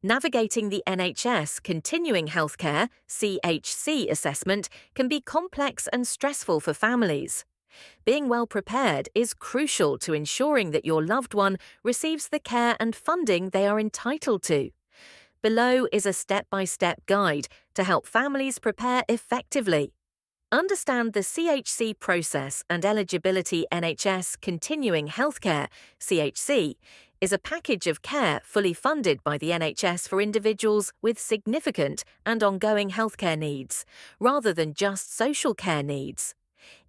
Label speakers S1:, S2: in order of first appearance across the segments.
S1: Navigating the NHS Continuing Healthcare (CHC) assessment can be complex and stressful for families. Being well prepared is crucial to ensuring that your loved one receives the care and funding they are entitled to. Below is a step-by-step guide to help families prepare effectively. Understand the CHC process and eligibility. NHS Continuing Healthcare (CHC) is a package of care fully funded by the NHS for individuals with significant and ongoing healthcare needs, rather than just social care needs.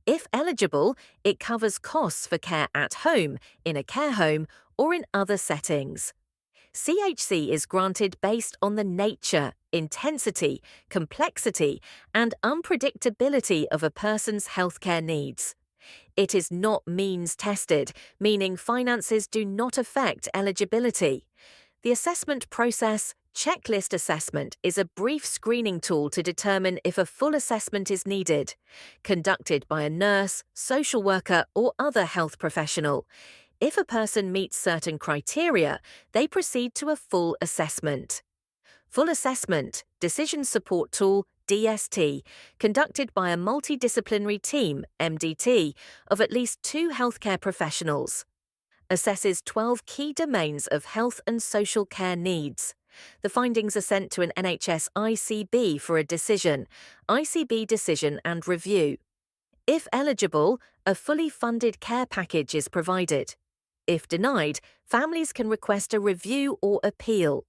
S1: If eligible, it covers costs for care at home, in a care home, or in other settings. CHC is granted based on the nature, intensity, complexity, and unpredictability of a person's healthcare needs. It is not means tested, meaning finances do not affect eligibility. The assessment process, checklist assessment, is a brief screening tool to determine if a full assessment is needed, conducted by a nurse, social worker, or other health professional. If a person meets certain criteria, they proceed to a full assessment. Full assessment, decision support tool, DST, conducted by a multidisciplinary team, MDT, of at least 2 healthcare professionals. Assesses 12 key domains of health and social care needs. The findings are sent to an NHS ICB for a decision, ICB decision and review. If eligible, a fully funded care package is provided. If denied, families can request a review or appeal.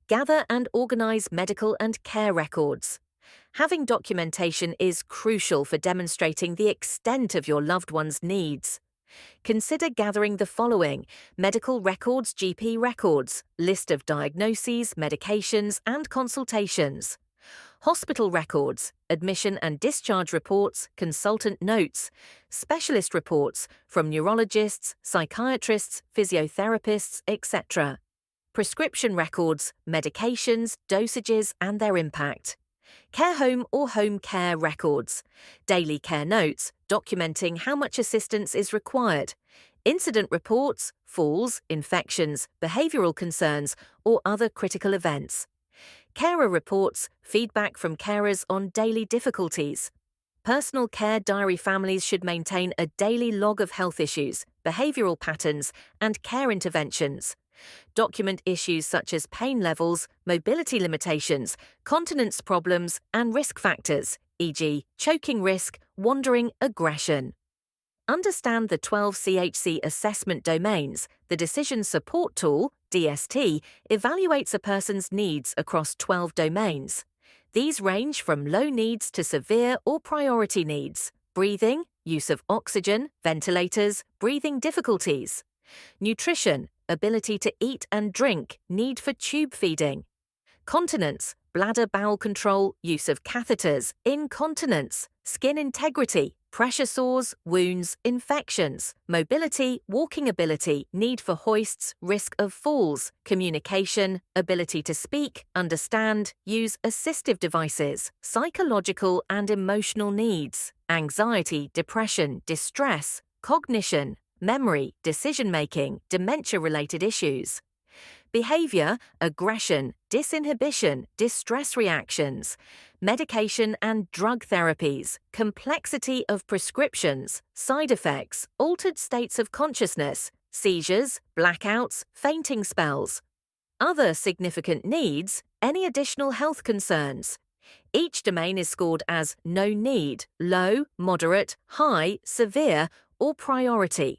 S1: Gather and organise medical and care records. Having documentation is crucial for demonstrating the extent of your loved one's needs. Consider gathering the following: medical records, GP records, list of diagnoses, medications, and consultations. Hospital records, admission and discharge reports, consultant notes, specialist reports from neurologists, psychiatrists, physiotherapists, etc. Prescription records, medications, dosages, and their impact. Care home or home care records, daily care notes documenting how much assistance is required, incident reports, falls, infections, behavioural concerns, or other critical events. Carer reports, feedback from carers on daily difficulties. Personal care diary. Families should maintain a daily log of health issues, behavioural patterns, and care interventions. Document issues such as pain levels, mobility limitations, continence problems, and risk factors, e.g., choking risk, wandering, aggression. Understand the 12 CHC assessment domains. The Decision Support Tool, DST, evaluates a person's needs across 12 domains. These range from low needs to severe or priority needs: breathing, use of oxygen, ventilators, breathing difficulties; nutrition, ability to eat and drink, need for tube feeding; continence, bladder bowel control, use of catheters, incontinence; skin integrity, pressure sores, wounds, infections; mobility, walking ability, need for hoists, risk of falls; communication, ability to speak, understand, use assistive devices; psychological and emotional needs, anxiety, depression, distress; cognition, memory, decision-making, dementia-related issues; behavior, aggression, disinhibition, distress reactions; medication and drug therapies, complexity of prescriptions, side effects, altered states of consciousness, seizures, blackouts, fainting spells; other significant needs, any additional health concerns. Each domain is scored as no need, low, moderate, high, severe, or priority.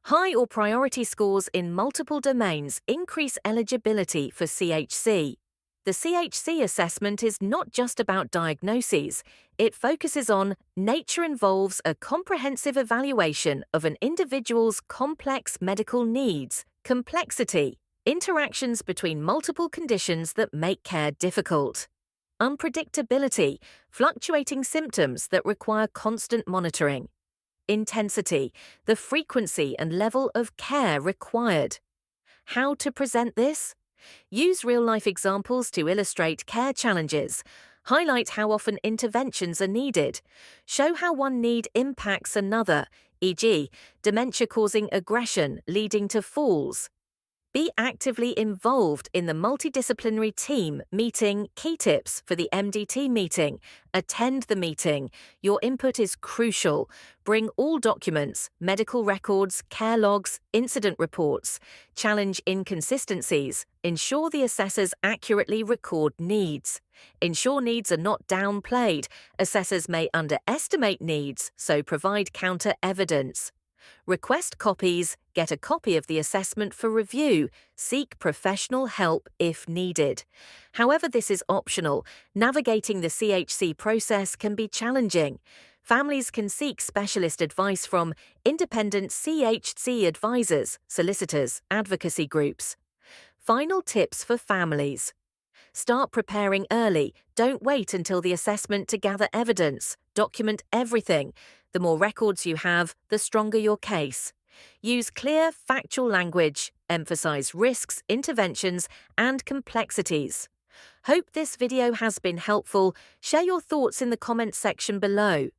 S1: High or priority scores in multiple domains increase eligibility for CHC. The CHC assessment is not just about diagnoses. It focuses on nature, involves a comprehensive evaluation of an individual's complex medical needs, complexity, interactions between multiple conditions that make care difficult, unpredictability, fluctuating symptoms that require constant monitoring, intensity, the frequency and level of care required. How to present this? Use real-life examples to illustrate care challenges. Highlight how often interventions are needed. Show how one need impacts another, e.g., dementia causing aggression leading to falls. Be actively involved in the multidisciplinary team meeting. Key tips for the MDT meeting. Attend the meeting. Your input is crucial. Bring all documents, medical records, care logs, incident reports. Challenge inconsistencies. Ensure the assessors accurately record needs. Ensure needs are not downplayed. Assessors may underestimate needs, so provide counter evidence. Request copies, get a copy of the assessment for review, seek professional help if needed. However, this is optional. Navigating the CHC process can be challenging. Families can seek specialist advice from independent CHC advisors, solicitors, advocacy groups. Final tips for families. Start preparing early. Don't wait until the assessment to gather evidence. Document everything. The more records you have, the stronger your case. Use clear, factual language. Emphasize risks, interventions, and complexities. Hope this video has been helpful. Share your thoughts in the comments section below.